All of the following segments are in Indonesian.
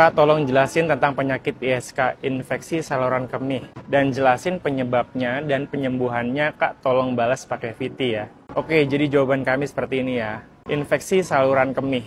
Kak, tolong jelasin tentang penyakit ISK, infeksi saluran kemih. Dan jelasin penyebabnya dan penyembuhannya, Kak, tolong balas pakai VT ya. Oke, jadi jawaban kami seperti ini ya. Infeksi saluran kemih.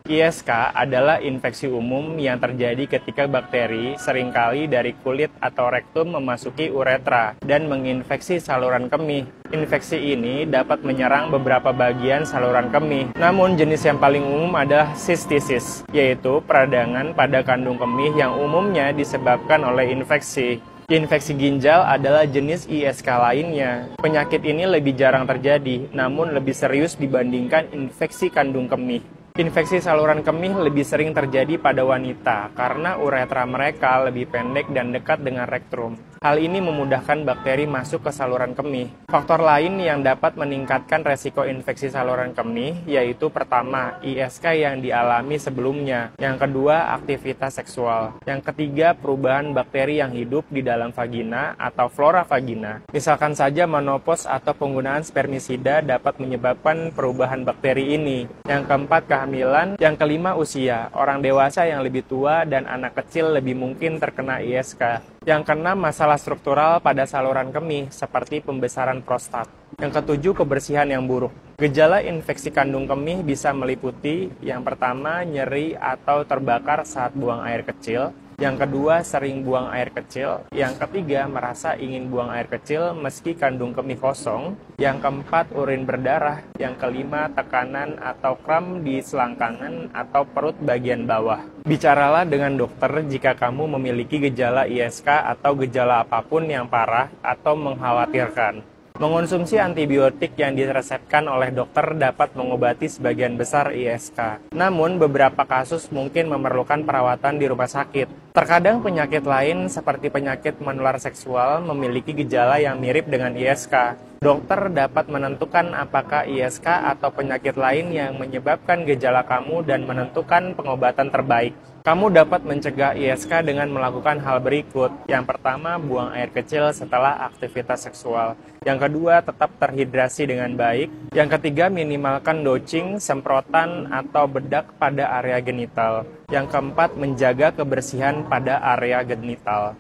ISK adalah infeksi umum yang terjadi ketika bakteri seringkali dari kulit atau rektum memasuki uretra dan menginfeksi saluran kemih. Infeksi ini dapat menyerang beberapa bagian saluran kemih. Namun jenis yang paling umum adalah sistisis, yaitu peradangan pada kandung kemih yang umumnya disebabkan oleh infeksi. Infeksi ginjal adalah jenis ISK lainnya. Penyakit ini lebih jarang terjadi, namun lebih serius dibandingkan infeksi kandung kemih. Infeksi saluran kemih lebih sering terjadi pada wanita karena uretra mereka lebih pendek dan dekat dengan rektum. Hal ini memudahkan bakteri masuk ke saluran kemih. Faktor lain yang dapat meningkatkan resiko infeksi saluran kemih yaitu pertama, ISK yang dialami sebelumnya. Yang kedua, aktivitas seksual. Yang ketiga, perubahan bakteri yang hidup di dalam vagina atau flora vagina. Misalkan saja menopause atau penggunaan spermisida dapat menyebabkan perubahan bakteri ini. Yang keempat, kehamilan. Yang kelima, usia. Orang dewasa yang lebih tua dan anak kecil lebih mungkin terkena ISK. Yang keenam, masalah struktural pada saluran kemih seperti pembesaran prostat. Yang ketujuh, kebersihan yang buruk. Gejala infeksi kandung kemih bisa meliputi yang pertama, nyeri atau terbakar saat buang air kecil. Yang kedua, sering buang air kecil. Yang ketiga, merasa ingin buang air kecil meski kandung kemih kosong. Yang keempat, urin berdarah. Yang kelima, tekanan atau kram di selangkangan atau perut bagian bawah. Bicaralah dengan dokter jika kamu memiliki gejala ISK atau gejala apapun yang parah atau mengkhawatirkan. Mengonsumsi antibiotik yang diresepkan oleh dokter dapat mengobati sebagian besar ISK. Namun, beberapa kasus mungkin memerlukan perawatan di rumah sakit. Terkadang penyakit lain seperti penyakit menular seksual memiliki gejala yang mirip dengan ISK. Dokter dapat menentukan apakah ISK atau penyakit lain yang menyebabkan gejala kamu dan menentukan pengobatan terbaik. Kamu dapat mencegah ISK dengan melakukan hal berikut. Yang pertama, buang air kecil setelah aktivitas seksual. Yang kedua, tetap terhidrasi dengan baik. Yang ketiga, minimalkan dosing, semprotan, atau bedak pada area genital. Yang keempat, menjaga kebersihan pada area genital.